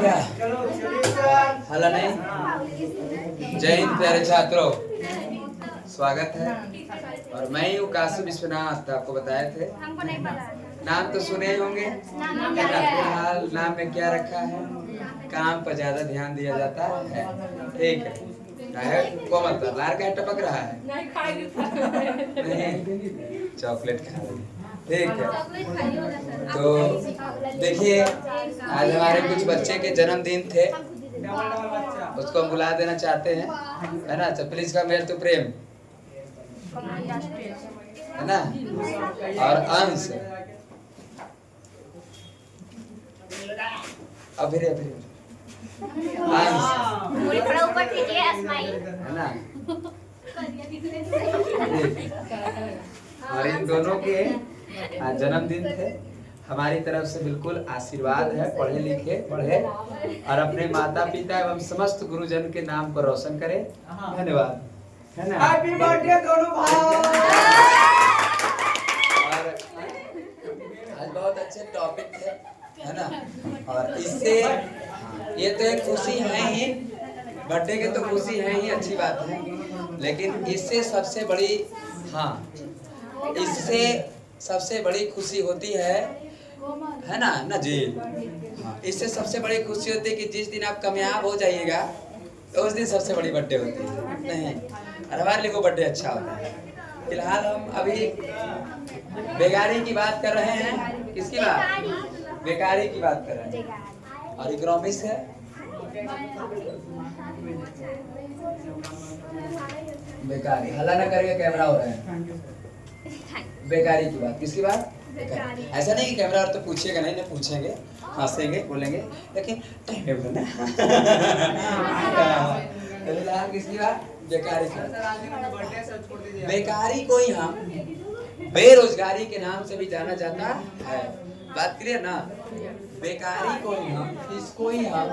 क्या? हाला नहीं? जय हिंद प्यारे छात्रों, स्वागत है। और मैं ही हूँ काशी विश्वनाथ, आपको बताए थे। हमको नहीं पता। नाम तो सुने ही होंगे। फिलहाल नाम में क्या रखा है? काम पर ज्यादा ध्यान दिया जाता है। ठीक है, को मतलब लार का टपक रहा है? नहीं, चॉकलेट खा रहे हैं। ठीक है, तो देखिए आज हमारे कुछ बच्चे के जन्मदिन थे, उसको बुला देना चाहते हैं, है ना। तो प्लीज कम हियर टू प्रेम, है ना। और अंश अभी अंश थोड़ा ऊपर कीजिए, स्माइल, है ना। और इन दोनों के जन्मदिन थे। हमारी तरफ से बिल्कुल आशीर्वाद है, पढ़े लिखे बढ़े और अपने माता पिता एवं समस्त गुरुजन के नाम को रोशन करें। धन्यवाद, है ना। हैप्पी बर्थडे दोनों भाई। और आज बहुत अच्छे टॉपिक है ना। और इससे ये तो एक खुशी है ही, बर्थडे की तो खुशी है ही, अच्छी बात है। लेकिन इससे सबसे बड़ी, हाँ, इससे सबसे बड़ी खुशी होती है ना जी। हाँ, इससे सबसे बड़ी खुशी होती है कि जिस दिन आप कामयाब हो जाइएगा तो उस दिन सबसे बड़ी बर्थडे होती है, नहीं। और हमारे लिए वो बर्थडे अच्छा होता है। फिलहाल हम अभी बेकारी की बात कर रहे हैं। किसकी बात? बेकारी की बात कर रहे हैं। और इकोनॉमिक्स है। बेकारी, हल्ला ना करिए, कैमरा हो रहा है। बेकारी की बात, किसकी बात? ऐसा नहीं कि कैमरा और तो पूछिएगा नहीं, पूछेंगे, हंसेंगे, बोलेंगे, लेकिन किसकी बात? बेकारी की। बेकारी को ही हम बेरोजगारी के नाम से भी जाना जाता है। बात क्लियर ना। बेकारी को ही हम, इसको ही हम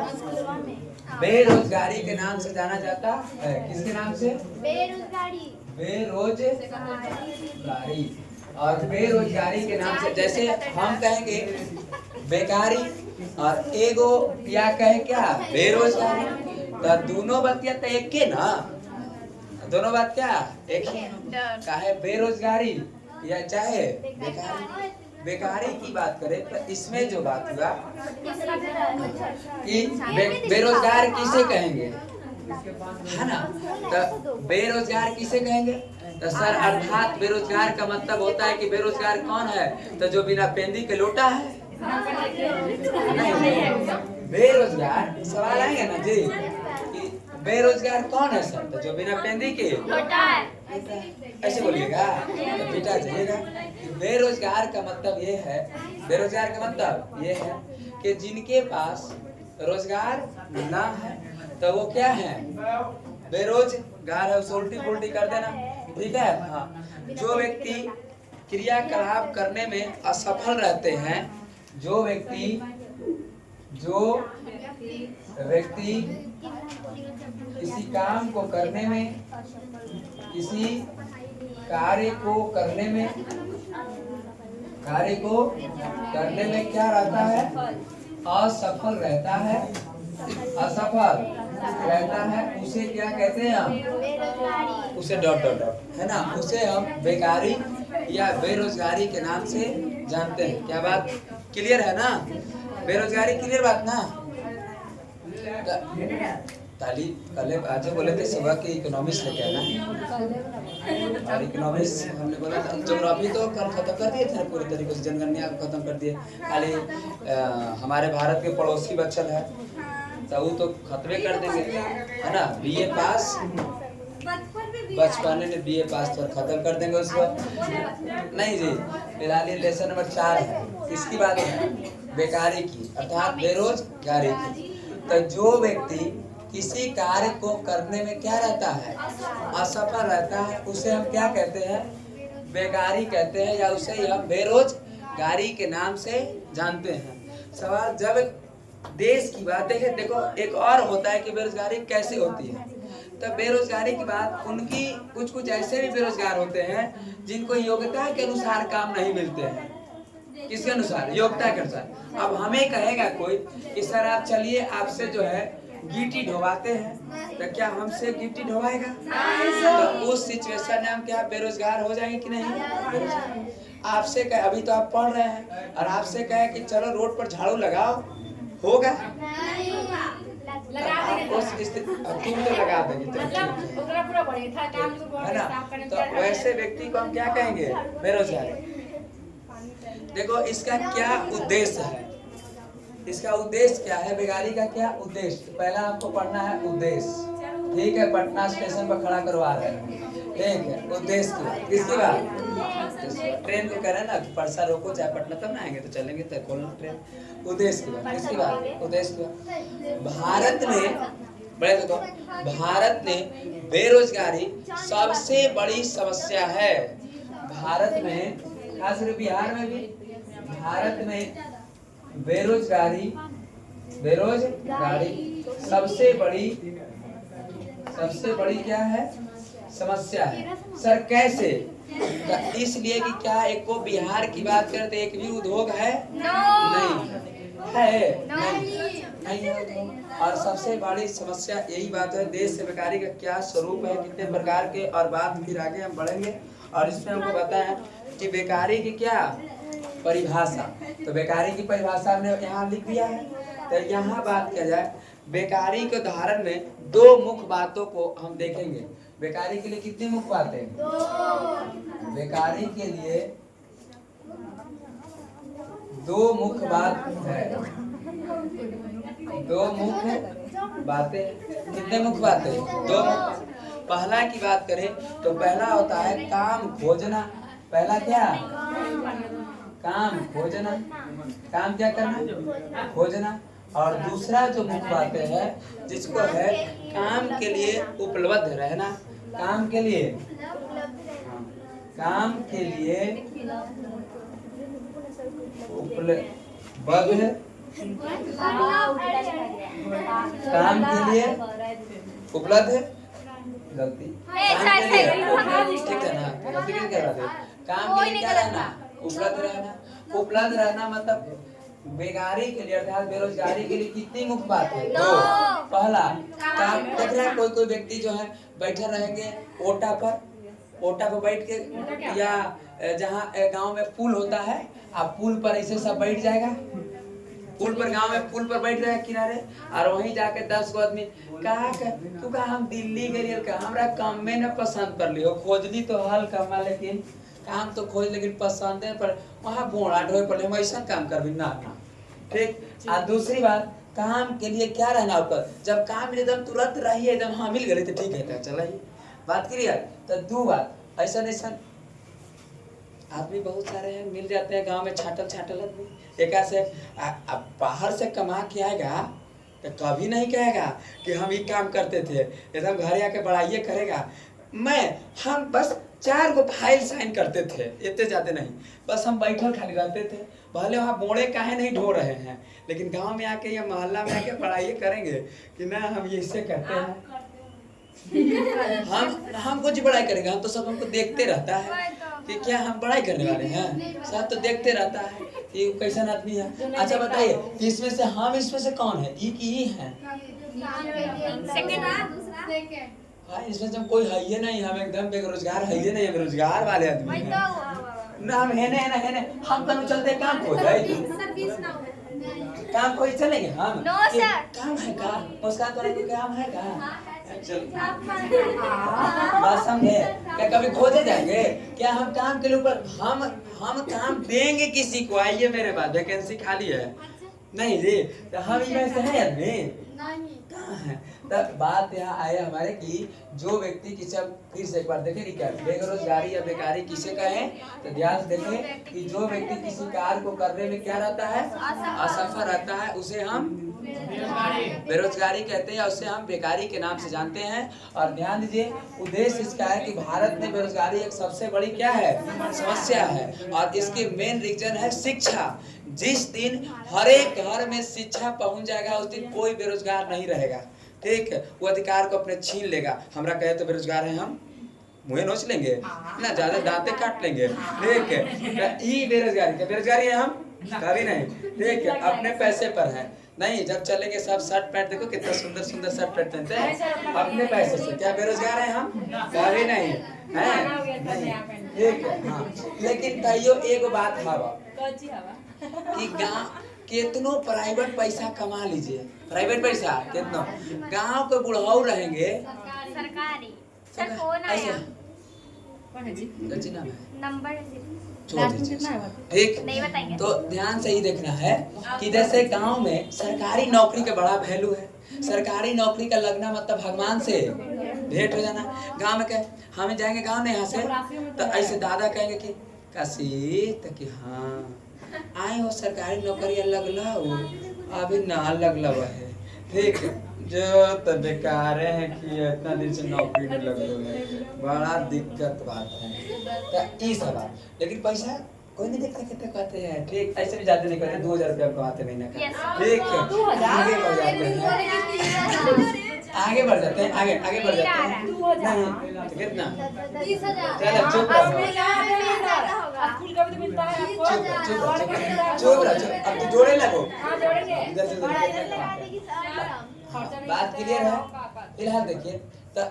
बेरोजगारी के नाम से जाना जाता है। किसके नाम से? बेरोजगारी। बेरोजगारी। और बेरोजगारी के नाम से जैसे हम कहेंगे बेकारी और एगो या कहे क्या? बेरोजगारी। तो दोनों बात क्या तो एक के ना, दोनों बात क्या एक ही। चाहे बेरोजगारी या चाहे बेकारी। बेकारी की बात करें तो इसमें जो बात हुआ कि बेरोजगार किसे कहेंगे, है ना। तो बेरोजगार किसे कहेंगे? तो सर अर्थात बेरोजगार का मतलब होता है कि बेरोजगार कौन है? तो जो बिना पेंदी के लोटा है। नहीं, बेरोजगार सवाल आएगा ना जी कि बेरोजगार कौन है सर? तो जो बिना पेंदी के लोटा है। ऐसे बोलिएगा तो बेटा जाइएगा। बेरोजगार का मतलब ये है, बेरोजगार का मतलब ये है कि जिनके पास रोजगार ना है तो वो क्या है? बेरोजगार है। उल्टी पुल्टी कर देना, ठीक है। हाँ, जो व्यक्ति क्रियाकलाप करने में असफल रहते हैं, जो व्यक्ति किसी काम को करने में, किसी कार्य को करने में क्या रहता है? असफल रहता है। असफल रहता है, उसे क्या कहते हैं हम? उसे डॉट डॉट डॉट, है ना। उसे हम बेकारी या बेरोजगारी के नाम से जानते हैं। क्या बात क्लियर है ना? बेरोजगारी क्लियर बात ना। ताली कल आज बोले थे सुबह की इकोनॉमिक्स लेके आना, और इकोनॉमिक्स हमने बोला था। ज्योग्राफी तो कल खत्म कर दिए थे पूरी तरीके से, जनगणना खत्म कर दिए। खाली हमारे भारत के पड़ोसी बच्चल है तो वो तो खत्म कर देंगे, है ना। बीए पास बचपन में बीए पास तो खत्म कर देंगे उसको, नहीं जी। फिलहाल ये लेसन नंबर 4 है। किसकी बात है? बेकारी की, अर्थात बेरोजगारी की। तो जो व्यक्ति किसी कार्य को करने में क्या रहता है? असफल रहता है, उसे हम क्या कहते हैं? बेकारी कहते हैं, या उसे हम बेरोजगारी के नाम से जानते हैं। सवाल जब देश की बात देखें, देखो एक और होता है कि बेरोजगारी कैसे होती है। तो बेरोजगारी की बात, उनकी कुछ ऐसे भी बेरोजगार होते हैं जिनको योग्यता के अनुसार काम नहीं मिलते हैं, किसके अनुसार? योग्यता के अनुसार। अब हमें कहेगा कोई कि सर आप चलिए आपसे जो है गिट्टी ढोवाते हैं, तो क्या हमसे गिट्टी ढोवाएगा? तो उस सिचुएशन में हम क्या बेरोजगार हो जाएंगे कि नहीं? आपसे कहे, अभी तो आप पढ़ रहे हैं और आपसे कहे कि चलो रोड पर झाड़ू लगाओ, होगा? उस स्थिति तुम तो लगा देंगे है ना? तो वैसे व्यक्ति को हम क्या कहेंगे? बेरोजगार। देखो इसका क्या उद्देश्य है, इसका उद्देश्य क्या है, बेकारी का क्या उद्देश्य? पहला आपको पढ़ना है उद्देश्य, ठीक है? पटना स्टेशन पर खड़ा करवा रहे हैं, ठीक है? उद्देश्य की बात, किसकी बात? ट्रेन को कह रहे हैं ना, परसा रोको चाहे पटना, तब ना आएंगे तो चलेंगे, तो खोलना ट्रेन। उद्देश्य की बात, किसकी बात? उद्देश्य की बात। भारत में बड़े देखो, भारत में बेरोजगारी सबसे बड़ी समस्या है। भारत में, खासकर बिहार में भी, भारत में बेरोजगारी सबसे बड़ी क्या है? समस्या है। सर कैसे? इसलिए कि क्या एक को बिहार की बात करते एक भी उद्योग है? नहीं है, नहीं। और सबसे बड़ी समस्या यही बात है, देश से बेकारी का क्या स्वरूप है, कितने प्रकार के, और बात फिर आगे हम बढ़ेंगे। और इसमें हमको बताया कि बेकारी की क्या परिभाषा, तो बेकारी की परिभाषा हमने यहाँ लिख दिया है। तो यहाँ बात किया जाए बेकारी के उदाहरण में दो मुख्य बातों को हम देखेंगे। बेकारी के लिए कितनी मुख्य बातें? बेकारी के लिए दो मुख्य बात है, दो मुख्य बातें। कितने मुख्य बातें? दो। पहला की बात करें तो पहला होता है काम खोजना। पहला क्या? काम खोजना। काम क्या करना? खोजना। और दूसरा जो मुख्य बातें है जिसको है काम के लिए उपलब्ध रहना। काम के लिए, काम के लिए उपलब्ध, काम के लिए उपलब्ध है, गलती, ठीक है ना? गलती क्या कह रहा था? काम के लिए क्या रहना? उपलब्ध रहना। उपलब्ध रहना मतलब बेकारी के लिए अर्थात बेरोजगारी के लिए कितनी मुख्य बात है? दो। पहला काम, देख रहे हैं कोई व्यक्ति जो है बैठे रहेंगे ओटा पर बैठ के, या जहाँ गांव में पुल होता है, आप पुल पर ऐसे सब बैठ जाएगा, पुल पर, गांव में पुल पर बैठ जाएगा किनारे, और वहीं जाके 10 गो आदमी तू कहा हम दिल्ली गए, हमरा काम में न पसंद कर लियो, खोजली तो हल कमा, लेकिन काम तो खोज लेकिन पसंद है पर वहाँ बोड़ा ढोए पर हम ऐसा काम कर भी ना, ठीक। और दूसरी बात, काम के लिए क्या रहना ऊपर, जब काम मिले एकदम तुरंत रहिए, एकदम हाँ मिल गए तो ठीक है, चलाइए बात करिए। तो दो बात, ऐसा आदमी बहुत सारे हैं, मिल जाते हैं गांव में छाटल आदमी, एक से बाहर से कमा के आएगा तो कभी नहीं कहेगा कि हम ये काम करते थे, एकदम घर आके बड़ाइए करेगा, हम बस 4 गो फाइल साइन करते थे, इतने जाते नहीं, बस हम बैठल खाली रहते थे, भले वहाँ बोड़े काहे नहीं ढो रहे हैं, लेकिन गांव में आके या मोहल्ला में आके पढ़ाई करेंगे कि ना हम ये इससे करते हैं, हम कुछ बड़ाई करेंगे, हम तो सब हमको देखते रहता है कि क्या हम बड़ाई करने वाले हैं, सब तो देखते रहता है कि कैसा आदमी है। अच्छा बताइए इसमें से हम, इसमें से कौन है? ये है हाँ, इसमें से कोई है ही नहीं, हम एकदम बेरोजगार है ही नहीं, बेरोजगार वाले आदमी हैं ना, हम है ना हम कल चलते काम हो जाए, काम कोई चलेंगे हम, काम है का मुस्कान तो काम है का, बात समझे क्या? कभी खोजे जाएंगे क्या? हम काम के ऊपर हम काम देंगे किसी को, आइए मेरे पास वैकेंसी खाली है, नहीं जी, तो हम इसमें से है आदमी कहाँ है? तब बात यहाँ आए हमारे कि जो व्यक्ति किसी, फिर से एक बार देखें क्या बेरोजगारी या बेकारी किसे कहें, तो ध्यान से देखें कि जो व्यक्ति किसी कार्य को करने में क्या रहता है, असफल रहता है, उसे हम बेरोजगारी कहते हैं, उसे हम बेकारी के नाम से जानते हैं। और ध्यान दीजिए उद्देश्य इसका है कि भारत में बेरोजगारी एक सबसे बड़ी क्या है, समस्या है, और इसके मेन रीजन है शिक्षा। जिस दिन हर एक घर में शिक्षा पहुंच जाएगा उस दिन कोई बेरोजगार नहीं रहेगा, ठीक है? वो अधिकार को अपने छीन लेगा, हमरा कहे तो बेरोजगार है हम मुँह नोच लेंगे ना, ज्यादा दांते काट लेंगे, ठीक है। ई बेरोजगारी, बेरोजगारी है हम कभी नहीं, ठीक है, अपने पैसे पर है। नहीं, जब चलेंगे सब शर्ट पैंट, देखो कितना सुंदर सुंदर शर्ट पैंट पहनते हैं अपने पैसे से। क्या बेरोजगार है हम? कभी नहीं है, ठीक है। हाँ, लेकिन कहियो एक बात हवा कि गाँव कितनो प्राइवेट पैसा कमा लीजिए, प्राइवेट पैसा कितनो, गांव के बुढ़ाऊ रहेंगे सरकारी। सर फोन आया, नंबर छोड़ दीजिए, ठीक। नहीं बताएंगे। तो ध्यान से ही देखना है कि जैसे गांव में सरकारी नौकरी का बड़ा वैल्यू है, सरकारी नौकरी का लगना मतलब भगवान से भेंट हो जाना। गांव में कहे हम जाएंगे गांव में यहाँ से, तो ऐसे दादा कहेंगे कि काशी, तो कि हाँ आए हो सरकारी नौकरी लगला हो, अभी ना लगला है, ठीक है। जो तो बेकार है कि इतना दिन से नौकरी में लगे हुए, बड़ा दिक्कत बात है। तो ये सब बात, लेकिन पैसा कोई नहीं देखता कितने कहते हैं, ठीक। ऐसे भी ज्यादा नहीं कहते, 2000 रुपया कमाते महीने का, ठीक है। आगे बढ़ जाते हैं, आगे बढ़ जाते हैं, आगे बढ़ जाते हैं। नहीं तो कितना, चलो चुप रहो, अब तो जोड़े लगो, इधर से बात क्लियर है। फिलहाल देखिए, तो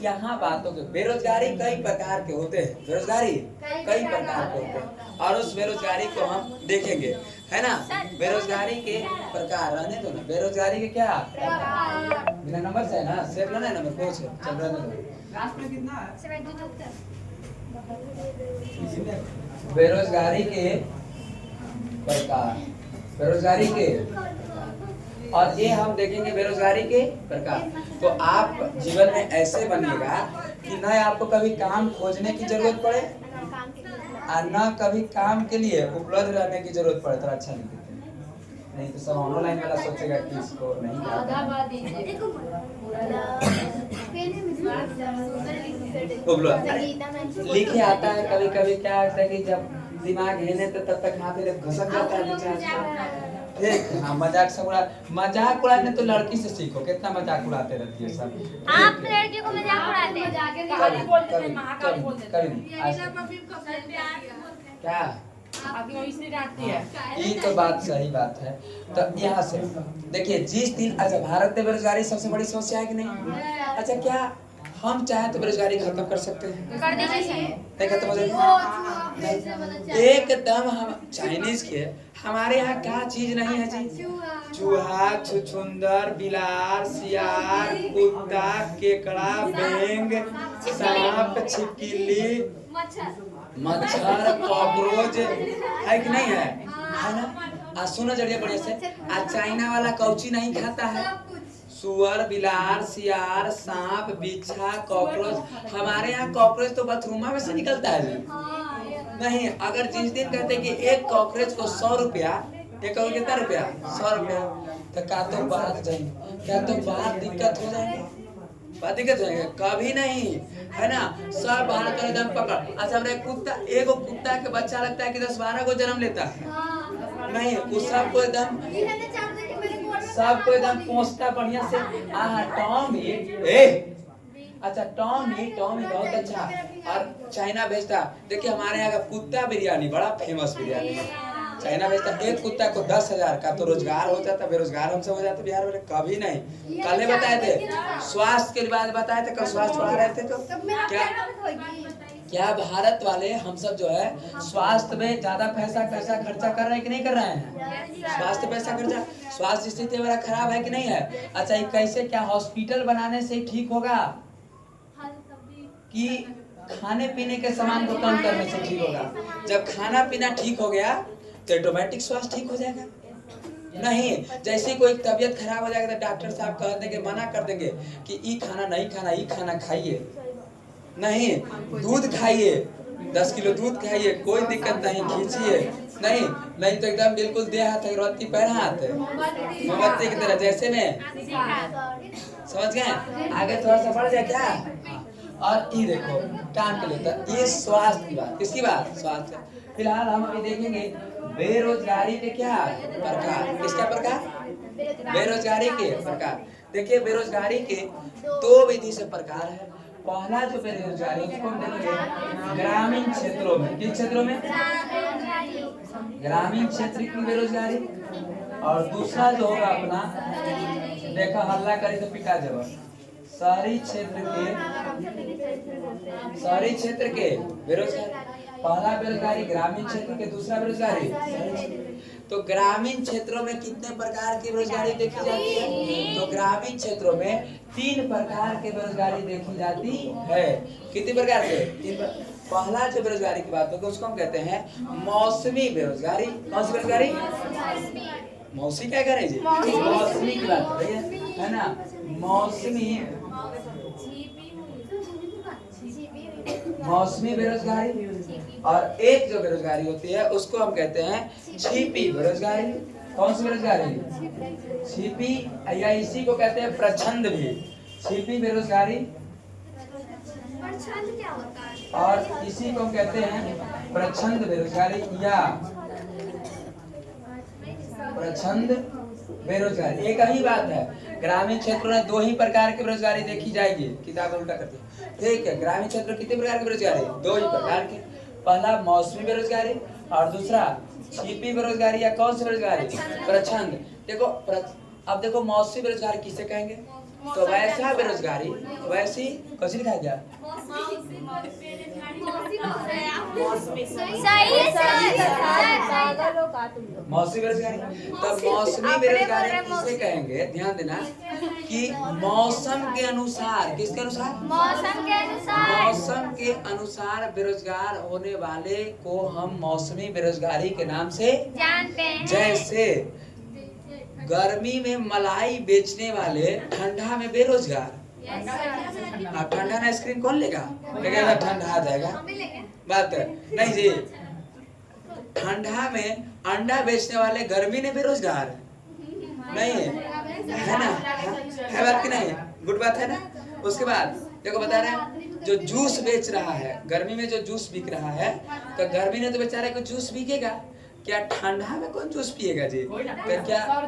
यहाँ बातों के बेरोजगारी कई प्रकार के होते हैं, बेरोजगारी कई प्रकार के होते हैं, और उस बेरोजगारी को हम देखेंगे, है ना। बेरोजगारी के प्रकार रहने दो ना, बेरोजगारी के क्या बिना नंबर से है ना, सेव लेना है नंबर कोच चल रहा है। बेरोजगारी के प्रकार, बेरोजगारी के, और ये हम देखेंगे बेरोजगारी के प्रकार। तो आप जीवन में ऐसे बनिएगा कि न आपको कभी काम खोजने की जरूरत पड़े और न कभी काम के लिए उपलब्ध रहने की जरूरत पड़े, तो अच्छा नहीं देते, नहीं तो सब ऑनलाइन वाला सोचेगा कि इसको नहीं लिखे आता है। कभी कभी क्या होता है कि जब दिमाग हिलने तो तब तक हाथ में घसक जाता है, ठीक। हाँ, मजाक उड़ाने तो लड़की से सीखो, कितना मजाक उड़ाते रहती है सब। आप लड़के को मजाक उड़ाते हैं, क्या ये तो बात सही बात है। तो यहाँ से देखिए, जिस दिन, अच्छा भारत में बेरोजगारी सबसे बड़ी समस्या है कि नहीं? अच्छा, क्या हम चाहे तो बेरोजगारी खत्म कर सकते हैं? कर दीजिए। नहीं खत्म हो जाएगी एकदम। हम चाइनीज के हमारे यहाँ क्या चीज नहीं है जी? चूहा, छुछुंदर, बिलार, सियार, कुत्ता, केकड़ा, बेंग, सांप, छिपकली, मच्छर, कॉकरोच है कि नहीं है? है ना। सुनो जरिए बढ़िया से, चाइना वाला कौची नहीं खाता है? सुअर, बिलार, सियार, सांप, बिच्छा, कॉकरोच। हमारे यहाँ कॉकरोच तो बाथरूम में से निकलता है जी। नहीं, अगर जिस दिन कहते कि एक कॉकरोच को 100 रुपया, एक करोड़ कितना रुपया? 100 रुपया, तो क्या तो बात जाएंगे, क्या तो बात दिक्कत हो जाएगी, बात दिक्कत हो जाएगी? कभी नहीं, है ना। सब भारत का एकदम पकड़। अच्छा, हमारे कुत्ता, एगो कुत्ता के बच्चा लगता है कि 10-12 को जन्म लेता है, नहीं, उस सबको एकदम पहुंचता बढ़िया से। टॉमी, अच्छा टॉमी बहुत अच्छा, और चाइना भेजता। देखिए हमारे यहाँ का कुत्ता बिरयानी बड़ा फेमस बिरयानी है, चाइना भेजता। एक कुत्ता को 10,000 का तो रोजगार हो जाता, बेरोजगार हमसे हो जाते बिहार वाले। कभी नहीं, कल ही बताए थे स्वास्थ्य के बाद बताए थे, कल स्वास्थ्य बढ़ा रहे थे। तो क्या भारत वाले हम सब जो है स्वास्थ्य में ज्यादा पैसा खर्चा कर रहे हैं कि नहीं कर रहे हैं? स्वास्थ्य पैसा खर्चा, स्वास्थ्य स्थिति हमारा खराब है कि नहीं है? अच्छा, ये कैसे, क्या हॉस्पिटल बनाने से ठीक होगा कि खाने पीने के सामान को कम करने से ठीक होगा? जब खाना पीना ठीक हो गया तो ऑटोमेटिक स्वास्थ्य ठीक हो जाएगा? नहीं, जैसे कोई तबीयत खराब हो जाएगा तो डॉक्टर साहब कह देंगे, मना कर देंगे कि ये खाना नहीं खाना, ये खाना खाइए नहीं, दूध खाइए, 10 किलो दूध खाइए, कोई दिक्कत नहीं, खींचिए नहीं तो एकदम बिल्कुल देह हाथ अगरबत्ती पैर हाथ मोमबत्ती की तरह, जैसे में समझ गए? आगे थोड़ा सा बढ़ जाए क्या? और ये देखो काम के लिए, ये स्वास्थ्य की बात, किसकी बात? स्वास्थ्य। फिलहाल हम अभी देखेंगे बेरोजगारी के क्या प्रकार, किसका प्रकार? बेरोजगारी के प्रकार। देखिए, बेरोजगारी के 2 विधि से प्रकार है। पहला जो बेरोजगारी उसको हम देखेंगे ग्रामीण क्षेत्रों में। किस क्षेत्रों में? ग्रामीण क्षेत्र की बेरोजगारी। और दूसरा जो होगा अपना, देखा हल्ला करी तो पिटा जब, शहरी क्षेत्र के बेरोजगारी। पहला बेरोजगारी ग्रामीण क्षेत्र के, दूसरा बेरोजगारी शहरी क्षेत्र। तो ग्रामीण क्षेत्रों में कितने प्रकार की बेरोजगारी देखी जाती है? तो ग्रामीण क्षेत्रों में 3 प्रकार की बेरोजगारी देखी जाती है। कितने प्रकार के? 3। पहला जो बेरोजगारी की बात होगी उसको हम कहते हैं मौसमी बेरोजगारी। कौन सी बेरोजगारी? मौसी क्या करें जी? मौसमी की बात कर रही है ना? मौसमी बेरोजगारी। और एक जो बेरोजगारी होती है उसको हम कहते हैं छिपी बेरोजगारी। कौन सी बेरोजगारी? छिपी, या इसी को कहते हैं प्रछंद भी। छिपी बेरोजगारी, और इसी को हम कहते हैं प्रछंद बेरोजगारी या प्रछंद बेरोजगारी। एक ही बात है, ग्रामीण क्षेत्रों में 2 ही प्रकार की बेरोजगारी देखी जाएगी। किताब उल्टा करते हैं, ठीक है? ग्रामीण क्षेत्र में कितने प्रकार की बेरोजगारी? 2 ही प्रकार की। पहला मौसमी बेरोजगारी और दूसरा छिपी बेरोजगारी, या कौन सी बेरोजगारी? प्रछंद। देखो अब देखो मौसमी बेरोजगारी किसे कहेंगे? तो वैसा बेरोजगारी, वैसी कैसे लिखा गया? मौसमी बेरोजगारी। तब मौसमी बेरोजगारी किसे कहेंगे? ध्यान देना कि मौसम के अनुसार, किसके अनुसार? मौसम के अनुसार बेरोजगार होने वाले को हम मौसमी बेरोजगारी के नाम से जानते हैं। जैसे गर्मी में मलाई बेचने वाले ठंडा में बेरोजगार। अब ठंडा में आइसक्रीम कौन लेगा? ठंडा आ जाएगा, बात नहीं जी। ठंडा में अंडा बेचने वाले गर्मी में बेरोजगार नहीं है ना? है बात कि नहीं? गुड बात है ना? उसके बाद देखो बता रहे हैं जो जूस बेच रहा है, गर्मी में जो जूस बिक रहा है, तो गर्मी में तो बेचारे को जूस बिकेगा, क्या ठंडा में कौन जूस पिएगा जी? तो क्या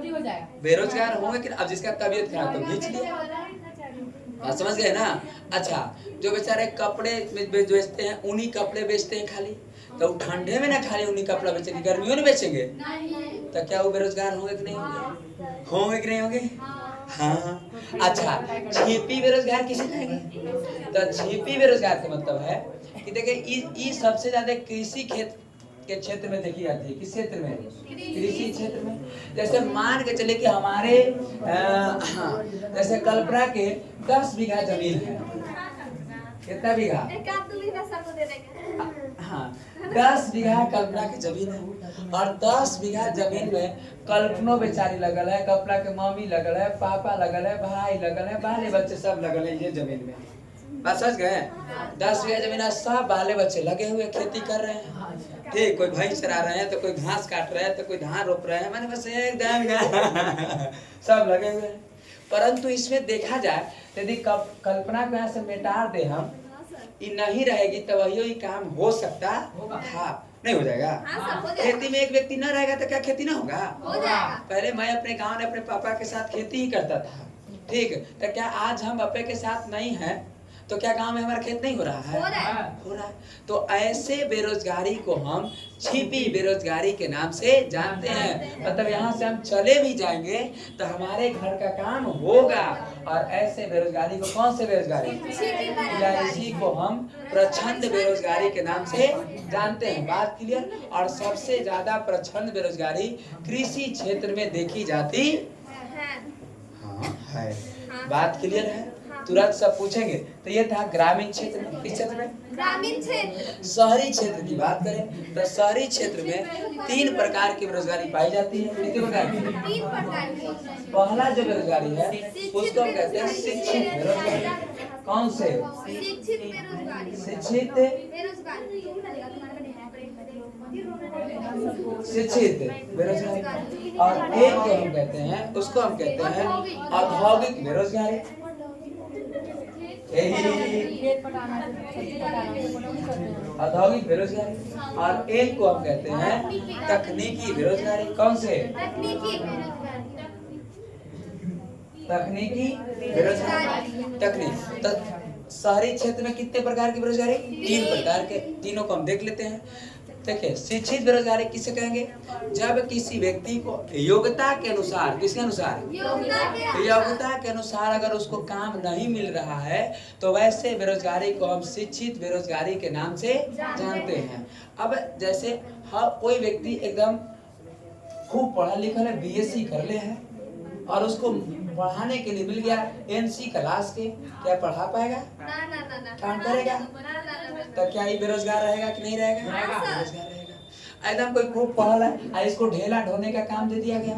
बेरोजगार होंगे कि? अब जिसका तबीयत खराब तो खींच लिया, समझ गए ना? अच्छा, जो बेचारे कपड़े बेचते हैं, ऊनी कपड़े बेचते हैं खाली, तो ठंडे में ना खाली ऊनी कपड़ा बेचेंगे, गर्मियों में बेचेंगे, तो क्या वो बेरोजगार होंगे कि नहीं होंगे? होंगे कि नहीं होंगे? हाँ। अच्छा, छिपी बेरोजगार किसे कहेंगे? तो छिपी बेरोजगार का मतलब है कि देखिए ये सबसे ज्यादा कृषि के क्षेत्र में देखी जाती है। किस क्षेत्र में? कृषि क्षेत्र में। जैसे मान के चले कि हमारे जैसे कल्पना के 10 बीघा जमीन है। कितना बीघा? हाँ, 10 बीघा कल्पना की जमीन है, और 10 बीघा जमीन में कल्पनो बेचारी लगल है, कल्पना के मम्मी लगल है, पापा लगल है, भाई लगल है, बाले बच्चे सब लगल है ये जमीन में। बात समझ गए? 10 बीघा जमीन, सब बाले बच्चे लगे हुए खेती कर रहे हैं, ठीक? कोई भैंस चरा रहे हैं, तो कोई घास काट रहे हैं, तो कोई धान रोप रहे हैं, माने बस एकदम सब लगे हुए हैं। परंतु इसमें देखा जाए यदि कल्पना को यहाँ से मिटा दे हम, ये नहीं रहेगी तो वही काम हो सकता था, नहीं हो जाएगा? खेती में एक व्यक्ति न रहेगा तो क्या खेती ना होगा? पहले मैं अपने गांव में अपने पापा के साथ खेती ही करता था, ठीक? तो क्या आज हम पापा के साथ नहीं है तो क्या गांव में हमारा खेत नहीं हो रहा है? हो रहा है। तो ऐसे बेरोजगारी को हम छिपी बेरोजगारी के नाम से जानते हैं। मतलब यहाँ से हम चले भी जाएंगे तो हमारे घर का काम होगा। और ऐसे बेरोजगारी को कौन से बेरोजगारी? या इसी को हम प्रछंद बेरोजगारी के नाम से जानते हैं। बात क्लियर? और सबसे ज्यादा प्रछंद बेरोजगारी कृषि क्षेत्र में देखी जाती है। बात क्लियर है? तुरंत सब पूछेंगे। तो ये था ग्रामीण क्षेत्र में। किस क्षेत्र में? ग्रामीण क्षेत्र। शहरी क्षेत्र की बात करें तो शहरी क्षेत्र में 3 प्रकार की बेरोजगारी पाई जाती है। कितने प्रकार की? 3 प्रकार की। पहला जो बेरोजगारी है उसको हम कहते हैं शिक्षित बेरोजगारी। कौन से? शिक्षित बेरोजगारी। और एक जो हम कहते हैं उसको हम कहते हैं औद्योगिक बेरोजगारी। औद्योगिक बेरोजगारी। और एक को हम कहते हैं तकनीकी बेरोजगारी। कौन से? तकनीकी बेरोजगारी। शहरी क्षेत्र में कितने प्रकार की बेरोजगारी? 3 प्रकार के, तीनों को हम देख लेते हैं। देखिए, शिक्षित बेरोजगारी किसे कहेंगे? जब किसी व्यक्ति को योग्यता के अनुसार, किसके अनुसार? योग्यता के अनुसार अगर उसको काम नहीं मिल रहा है तो वैसे बेरोजगारी को हम शिक्षित बेरोजगारी के नाम से जानते हैं। अब जैसे कोई व्यक्ति एकदम खूब पढ़ा लिखा है, बीएससी कर ले है और उसको पढ़ाने के लिए मिल गया एनसी क्लास के, क्या पढ़ा पाएगा? काम करेगा? तो क्या ये बेरोजगार रहेगा कि नहीं रहेगा? बेरोजगार रहेगा। एकदम कोई खूब पढ़ा है, इसको ढेला ढोने का काम दे दिया गया,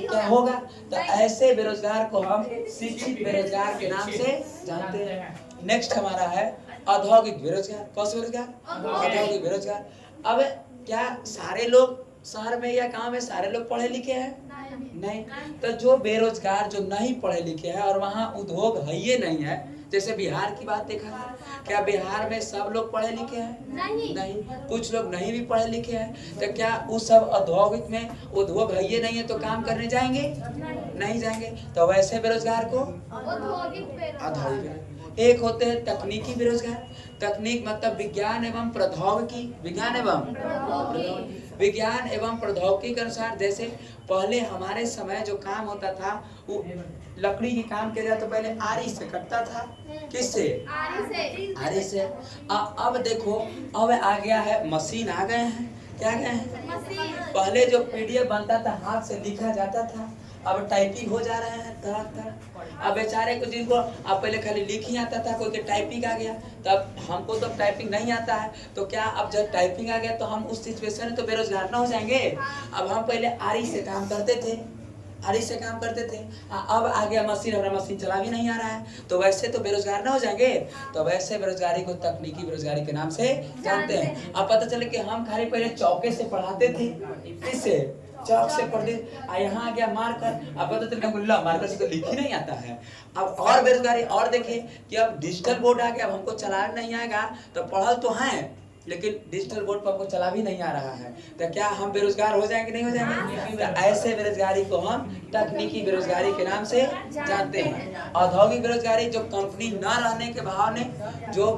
क्या होगा? तो ऐसे बेरोजगार को हम शिक्षित बेरोजगार के नाम से जानते हैं। नेक्स्ट हमारा है औद्योगिक बेरोजगार। कौन सा बेरोजगार? औद्योगिक बेरोजगार। अब क्या सारे लोग शहर में या गांव में सारे लोग पढ़े लिखे हैं? नहीं। तो जो बेरोजगार जो नहीं पढ़े लिखे हैं और वहाँ उद्योग है ये नहीं है, जैसे बिहार की बात देखा है, क्या बिहार में सब लोग पढ़े लिखे हैं? नहीं। कुछ लोग नहीं भी पढ़े लिखे हैं। तो क्या उस सब औद्योगिक में उद्योग है ये नहीं है तो काम करने जाएंगे? नहीं जाएंगे। तो वैसे बेरोजगार को औद्योगिक। एक होते हैं तकनीकी बेरोजगार। तकनीक मतलब विज्ञान एवं प्रौद्योगिकी, विज्ञान एवं प्रौद्योगिकी के अनुसार। जैसे पहले हमारे समय जो काम होता था वो लकड़ी के काम के लिए तो पहले आरी से कटता था। किससे? आरी से। अब देखो, अब आ गया है मशीन, आ गए हैं। क्या गए हैं? पहले जो पीडीएफ बनता था हाथ से लिखा जाता था, अब टाइपिंग हो जा रहे हैं तरह तरह। अब बेचारे को जिनको अब पहले खाली लिख ही आता था, कोई के टाइपिंग आ गया, तब हमको तो टाइपिंग नहीं आता है, तो क्या अब जब टाइपिंग आ गया तो हम उस सिचुएशन में तो बेरोजगार ना हो जाएंगे? अब हम पहले आरी से काम करते थे, अब आ गया मशीन, हमारा मशीन चला भी नहीं आ रहा है, तो वैसे तो बेरोजगार ना हो जाएंगे? तो वैसे बेरोजगारी को तकनीकी बेरोजगारी के नाम से जानते हैं। अब पता चले कि हम खाली पहले चौके से पढ़ाते थे, किससे? चौक से पढ़ते, यहाँ आ गया मार्कर, अब पता चल गया मार्कर से तो लिख ही नहीं आता है। अब और बेरोजगारी और देखिए कि अब डिजिटल बोर्ड आ गया, अब हमको चलाना नहीं आएगा, तो पढ़ल तो हैं लेकिन डिजिटल बोर्ड पर हमको चला भी नहीं आ रहा है, तो क्या हम बेरोजगार हो जाएंगे? नहीं हो जाएंगे? तो ऐसे बेरोजगारी को हम तकनीकी बेरोजगारी के नाम से जानते हैं। औद्योगिक बेरोजगारी जो कंपनी न रहने के बहाने जो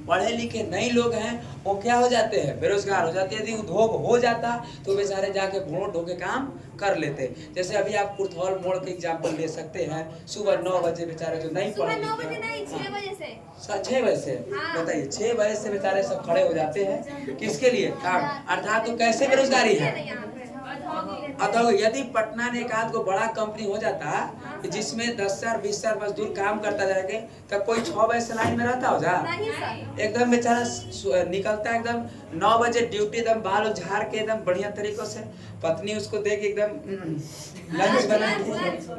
पढ़े लिखे नए लोग हैं वो क्या हो जाते हैं? बेरोजगार हो जाते हैं। यदि उद्योग हो जाता तो बेचारे जाके भोर ढो के काम कर लेते। जैसे अभी आप कुर्थौल मोड़ के एग्जाम्पल ले सकते हैं, सुबह 9 बजे बेचारे जो नहीं पढ़े लिखे, 6 बजे से बताइए, 6 बजे से बेचारे सब खड़े हो जाते हैं, किसके लिए? काम। अर्थात तो कैसे बेरोजगारी है? औद्योगिक। यदि पटना ने एक आध को बड़ा कंपनी हो जाता जिसमें 10,000 20,000 मजदूर काम करता जाएंगे, तब कोई 6 बजे से लाइन में रहता हो जा? एकदम बेचारा निकलता एकदम 9 बजे ड्यूटी, एकदम बाल झाड़ के एकदम बढ़िया तरीकों से, पत्नी उसको देख एकदम लंच बना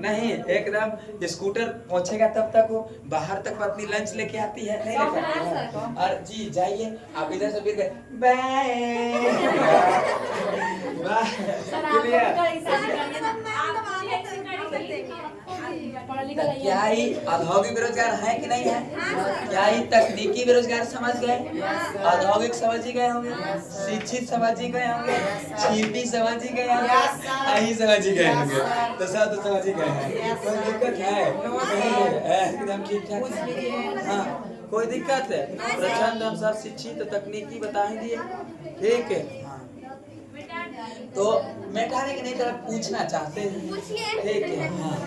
नहीं, एकदम स्कूटर पहुंचेगा तब तक वो बाहर तक पत्नी लंच लेके आती है, नहीं लेके आती है? और जी जाइए आप इधर से फिर क्या ही औद्योगिक बेरोजगार है कि नहीं है? क्या ही तकनीकी बेरोजगार समझ गए? औद्योगिक समझ ही गए होंगे, शिक्षित समझ ही गए होंगे, छिपी समझ ही गए होंगे, यही समझ ही गए होंगे, तो सब तो समझ ही गए हैं। कोई दिक्कत है? एकदम ठीक ठाक। हाँ, कोई दिक्कत है? प्रचंड हम सब शिक्षित तकनीकी बता ही दिए, ठीक है। तो मिटाने के नहीं तरफ पूछना चाहते हैं, ठीक है। हाँ,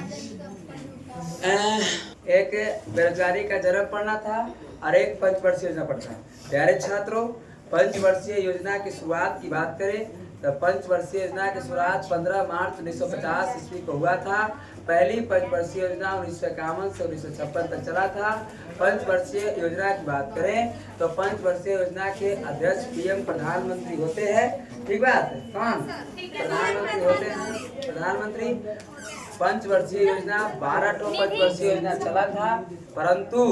एक बेरोजगारी का जन्म पढ़ना था और एक पंचवर्षीय योजना पढ़ना। प्यारे छात्रों, पंचवर्षीय योजना की शुरुआत की बात करें तो पंचवर्षीय योजना की शुरुआत 15 मार्च 1950 ईस्वी को हुआ था। पहली पंचवर्षीय योजना 1951 से 1956 तक चला था। पंचवर्षीय योजना की बात करें तो पंचवर्षीय योजना के अध्यक्ष पीएम प्रधानमंत्री होते हैं, ठीक बात है? कौन प्रधानमंत्री होते हैं? प्रधानमंत्री। पंचवर्षीय योजना 12 पंचवर्षीय योजना चला था, परंतु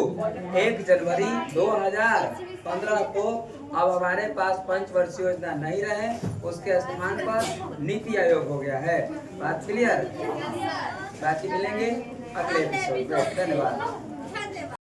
1 जनवरी 2015 को अब हमारे पास पंचवर्षीय योजना नहीं रहे, उसके स्थान पर नीति आयोग हो गया है। बात क्लियर? बाकी मिलेंगे अगले एपिसोड में। धन्यवाद।